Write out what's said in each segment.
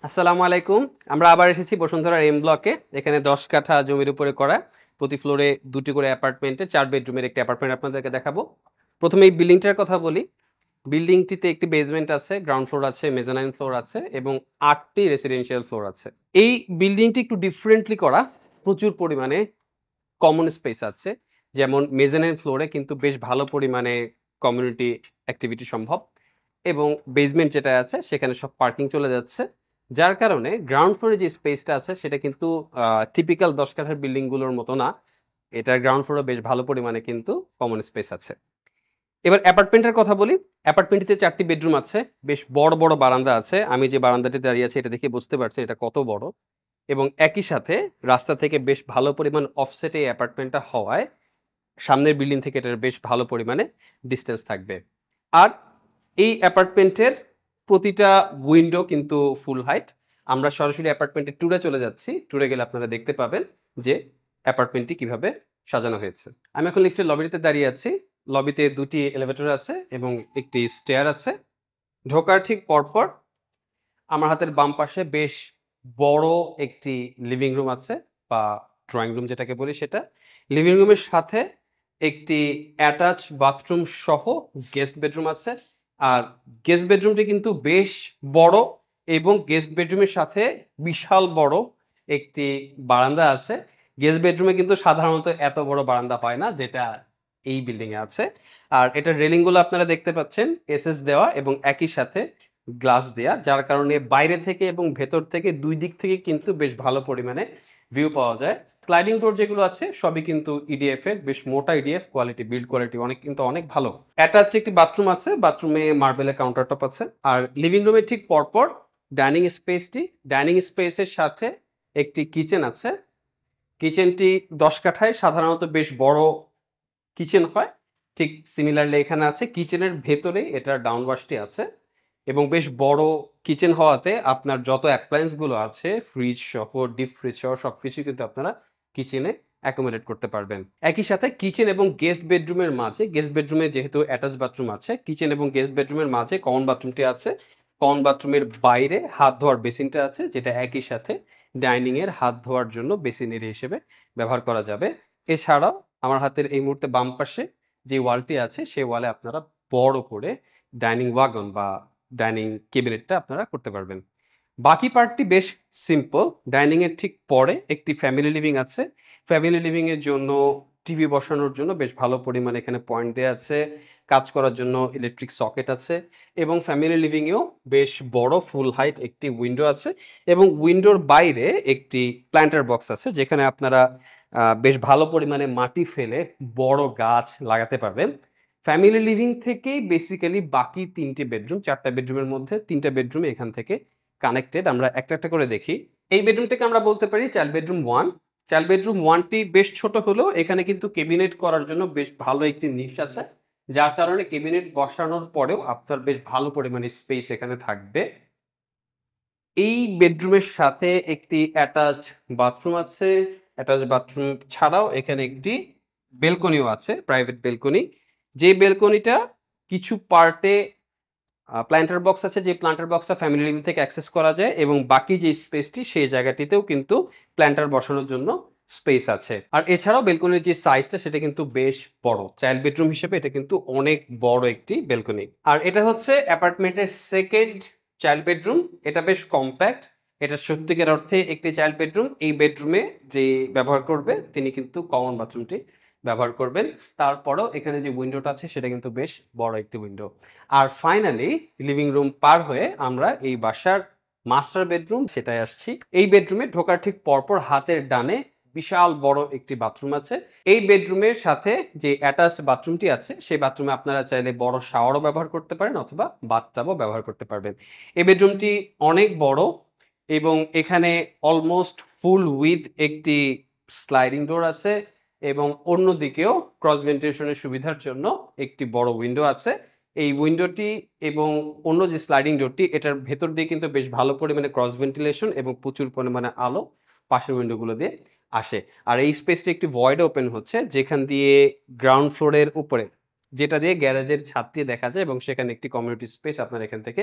আসসালামু আলাইকুম। আমরা আবার এসেছি বসুন্ধরার এম ব্লকে। এখানে ১০ কাঠা জমির উপরে করা প্রতি ফ্লোরে ২ টি করে অ্যাপার্টমেন্টে ৪ বেডরুমের একটি অ্যাপার্টমেন্ট আপনাদেরকে দেখাবো। ১ম এই বিল্ডিংটার কথা বলি। বিল্ডিংটিতে একটি বেসমেন্ট আছে, গ্রাউন্ড ফ্লোর আছে, মেজানাইন ফ্লোর আছে এবং ৮ টি রেসিডেন্সিয়াল ফ্লোর আছে। এই বিল্ডিংটি একটু ডিফারেন্টলি করা। প্রচুর পরিমাণে কমন স্পেস আছে। যেমন মেজানাইন ফ্লোরে কিন্তু বেশ ভালো পরিমাণে কমিউনিটি অ্যাক্টিভিটি সম্ভব এবং বেসমেন্ট যেটা আছে সেখানে সব পার্কিং চলে যাচ্ছে। যার কারণে গ্রাউন্ড ফ্লোরে যে স্পেসটা আছে সেটা কিন্তু টিপিক্যাল ১০ কাঠার বিল্ডিংগুলোর মতো না। এটার গ্রাউন্ড ফ্লোরে বেশ ভালো পরিমাণে কিন্তু কমন স্পেস আছে। এবার অ্যাপার্টমেন্টের কথা বলি। অ্যাপার্টমেন্টটিতে ৪ টি বেডরুম আছে। বেশ বড়, বড় বারান্দা আছে। আমি যে বারান্দাটিতে দাঁড়িয়ে আছি এটা দেখে বুঝতে পারছেন এটা কত বড়। এবং একই সাথে রাস্তা থেকে বেশ ভালো পরিমাণ অফসেটে এই অ্যাপার্টমেন্টটা হওয়ায় সামনের বিল্ডিং থেকে এটার বেশ ভালো পরিমাণে ডিসটেন্স থাকবে। আর এই অ্যাপার্টমেন্টের প্রতিটা উইন্ডো কিন্তু ফুল হাইট। আমরা সরাসরি অ্যাপার্টমেন্টের ট্যুরে চলে যাচ্ছি। ট্যুরে গেলে আপনারা দেখতে পাবেন যে অ্যাপার্টমেন্টটি কিভাবে সাজানো হয়েছে। আমি এখন লিফটের লবিতে দাঁড়িয়ে আছি। লবিতে ২ টি এলিভেটর আছে এবং একটি স্টেয়ার আছে। ঢোকার ঠিক পরপর আমার হাতের বাম পাশে বেশ বড় একটি লিভিং রুম আছে বা ড্রয়িং রুম যেটাকে বলি সেটা। লিভিং রুমের সাথে একটি অ্যাটাচ বাথরুম সহ গেস্ট বেডরুম আছে। আর গেস্ট বেডরুমটি কিন্তু বেশ বড় এবং গেস্ট বেডরুমের সাথে বিশাল বড় একটি বারান্দা আছে। গেস্ট বেডরুমে কিন্তু সাধারণত এত বড় বারান্দা হয় না যেটা এই বিল্ডিং এ আছে। আর এটার রেলিং গুলো আপনারা দেখতে পাচ্ছেন এসএস দেওয়া এবং একই সাথে গ্লাস দেয়া, যার কারণে বাইরে থেকে এবং ভেতর থেকে ২ দিক থেকে কিন্তু বেশ ভালো পরিমাণে ভিউ পাওয়া যায়। স্লাইডিং ডোর যেগুলো আছে সবই কিন্তু ইডিএফ এর, বেশ মোটা ইডিএফ কোয়ালিটি, বিল্ড কোয়ালিটি অনেক ভালো। অ্যাটাচড একটি বাথরুম আছে, বাথরুমে মার্বেলের কাউন্টার টপ আছে। আর লিভিং রুমের ঠিক পরপর ডাইনিং স্পেসটি, ডাইনিং স্পেসের সাথে একটি কিচেন আছে। কিচেনটি ১০ কাঠায় সাধারণত বেশ বড় কিচেন হয়। ঠিক সিমিলারলি এখানে আছে। কিচেনের ভেতরে এটার ডাউন ওয়াশটি আছে এবং বেশ বড় কিচেন হওয়াতে আপনার যত অ্যাপ্লায়েন্স গুলো আছে ফ্রিজ সহ, ডিপ ফ্রিজ সহ সবকিছুই কিন্তু আপনারা কিচেনে অ্যাকোমোডেট করতে পারবেন। একই সাথে কিচেন এবং গেস্ট বেডরুমের মাঝে, গেস্ট বেডরুমে যেহেতু অ্যাটাচ বাথরুম আছে, কিচেন এবং গেস্ট বেডরুমের মাঝে কমন বাথরুমটি আছে। কমন বাথরুমের বাইরে হাত ধোয়ার বেসিনটা আছে যেটা একই সাথে ডাইনিং এর হাত ধোয়ার জন্য বেসিন এরিয়া হিসেবে ব্যবহার করা যাবে। এছাড়াও আমার হাতের এই মুহূর্তে বাম পাশে যে ওয়ালটি আছে সেই ওয়ালে আপনারা বড় করে ডাইনিং ওয়াগন বা ডাইনিং ক্যাবিনেটটা আপনারা করতে পারবেন। বাকি পার্টটি বেশ সিম্পল। ডাইনিং এর ঠিক পরে একটি ফ্যামিলি লিভিং আছে। ফ্যামিলি লিভিং এর জন্য টিভি বসানোর জন্য বেশ ভালো পরিমাণে এখানে পয়েন্ট দেয়া আছে। কাজ করার জন্য ইলেকট্রিক সকেট আছে এবং ফ্যামিলি লিভিং এও বেশ বড় ফুল হাইট একটি উইন্ডো আছে এবং উইন্ডোর বাইরে একটি প্ল্যান্টার বক্স আছে যেখানে আপনারা বেশ ভালো পরিমাণে মাটি ফেলে বড় গাছ লাগাতে পারবেন। ফ্যামিলি লিভিং থেকেই বেসিক্যালি বাকি ৩ টি বেডরুম, ৪ টা বেডরুমের মধ্যে ৩ টা বেডরুম এখান থেকে কানেক্টেড। আমরা একটা করে দেখি। এই বেডরুমটাকে আমরা বলতে পারি চাইল্ড বেডরুম 1। চাইল্ড বেডরুম 1 টি বেশ ছোট হলেও এখানে কিন্তু ক্যাবিনেট করার জন্য বেশ ভালো একটি নিশ আছে। যার কারণে ক্যাবিনেট বসানোর পরেও আপনার বেশ ভালো পরিমাণে স্পেস এখানে থাকবে। এই বেডরুমের সাথে একটি অ্যাটাচড বাথরুম আছে। অ্যাটাচড বাথরুম ছাড়াও এখানে একটি বেলকনিও আছে, প্রাইভেট বেলকনি। যে বেলকনিটা কিছু পার্টে প্ল্যান্টার বক্স আছে, যে প্ল্যান্টার বক্সটা ফ্যামিলি লিভিং থেকে অ্যাক্সেস করা যায় এবং বাকি যে স্পেসটি সেই জায়গাটিতেও কিন্তু প্ল্যান্টার বসানোর জন্য স্পেস আছে। আর এছাড়াও বেলকনির যে সাইজটা সেটা কিন্তু বেশ বড়। চাইল্ড বেডরুম হিসেবে এটা কিন্তু অনেক বড় একটি বেলকনি। আর এটা হচ্ছে অ্যাপার্টমেন্টের সেকেন্ড চাইল্ড বেডরুম। এটা বেশ কম্প্যাক্ট। এটা সত্যিকার অর্থে একটি চাইল্ড বেডরুম। এই বেডরুমে যে ব্যবহার করবে তিনি কিন্তু কমন বাথরুমটি ব্যবহার করবেন। তারপরেও এখানে যে উইন্ডোটা আছে সেটা কিন্তু বেশ বড় একটি উইন্ডো। আর ফাইনালি লিভিং রুম পার হয়ে আমরা এই বাসার মাস্টার বেডরুম সেটাই আসছি। এই বেডরুমে ঢোকার ঠিক পরপর হাতের ডানে বিশাল বড় একটি বাথরুম আছে। এই বেডরুমের সাথে যে অ্যাটাচড বাথরুমটি আছে সেই বাথরুমে আপনারা চাইলে বড় শাওয়ারও ব্যবহার করতে পারেন অথবা বাথটাবও ব্যবহার করতে পারবেন। এই বেডরুমটি অনেক বড় এবং এখানে অলমোস্ট ফুল উইথ একটি স্লাইডিং ডোর আছে এবং অন্যদিকেও ক্রস ভেন্টিলেশনের সুবিধার জন্য একটি বড় উইন্ডো আছে। এই উইন্ডোটি এবং অন্য যে স্লাইডিং ডোরটি এটার ভেতর দিয়ে কিন্তু বেশ ভালো পরিমাণে ক্রস ভেন্টিলেশন এবং প্রচুর পরিমাণে আলো পাশের উইন্ডোগুলো দিয়ে আসে। আর এই স্পেসটি একটি ভয়েড ওপেন হচ্ছে যেখান দিয়ে গ্রাউন্ড ফ্লোরের উপরে, যেটা দিয়ে গ্যারেজের ছাদটি দেখা যায় এবং সেখানে একটি কমিউনিটি স্পেস আপনারা এখান থেকে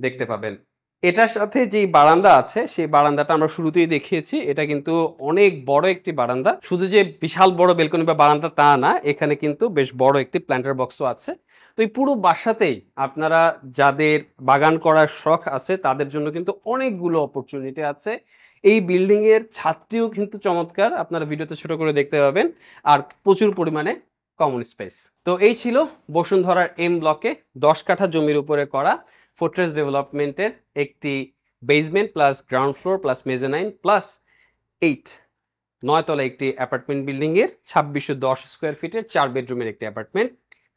দেখতে পাবেন। এটার সাথে যেই বারান্দা আছে সেই বারান্দাটা আমরা শুরুতেই দেখিয়েছি। এটা কিন্তু অনেক বড় একটি বারান্দা। শুধু যে বিশাল বড় বেলকনি বা বারান্দা তা না, এখানে কিন্তু বেশ বড় একটি প্ল্যান্টার বক্সও আছে। তো এই পুরো বাসাতেই আপনারা যাদের বাগান করার শখ আছে তাদের জন্য কিন্তু অনেকগুলো অপরচুনিটি আছে। এই বিল্ডিং এর ছাদটিও কিন্তু চমৎকার। আপনারা ভিডিওতে ছোট করে দেখতে পাবেন। আর প্রচুর পরিমাণে কমন স্পেস। তো এই ছিল বসুন্ধরার এম ব্লকে ১০ কাঠা জমির উপরে করা ফোর্ট্রেস ডেভেলপমেন্টের একটি basement plus ground floor plus mezzanine plus 8 9 তলা একটি অ্যাপার্টমেন্ট বিল্ডিং এর ২৬১০ স্কোয়ার ফিটের 4 বেডরুমের একটি অ্যাপার্টমেন্ট।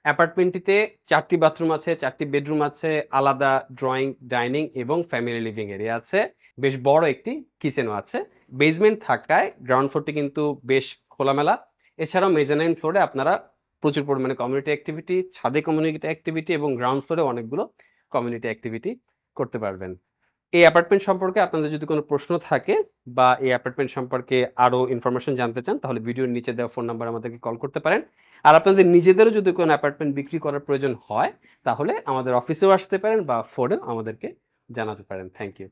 অ্যাপার্টমেন্টটিতে 4টি বাথরুম আছে, 4টি বেডরুম আছে, আলাদা ড্রয়িং, ডাইনিং এবং ফ্যামিলি লিভিং এরিয়া আছে। বেশ বড় একটি কিচেনও আছে। বেসমেন্ট থাকায় গ্রাউন্ড ফ্লোরটি কিন্তু বেশ খোলামেলা। এছাড়াও মেজানাইন ফ্লোরে আপনারা প্রচুর পরিমাণে কমিউনিটি অ্যাক্টিভিটি, ছাদে কমিউনিটি অ্যাক্টিভিটি এবং গ্রাউন্ড ফ্লোরে অনেকগুলো কমিউনিটি অ্যাক্টিভিটি করতে পারবেন। এই অ্যাপার্টমেন্ট সম্পর্কে আপনাদের যদি কোনো প্রশ্ন থাকে বা এই অ্যাপার্টমেন্ট সম্পর্কে আরো ইনফরমেশন জানতে চান তাহলে ভিডিওর নিচে দেওয়া ফোন নাম্বার আমাদেরকে কল করতে পারেন। আর আপনাদের নিজেদেরও যদি কোনো অ্যাপার্টমেন্ট বিক্রি করার প্রয়োজন হয় তাহলে আমাদের অফিসেও আসতে পারেন বা ফোনেও আমাদেরকে জানাতে পারেন। Thank you.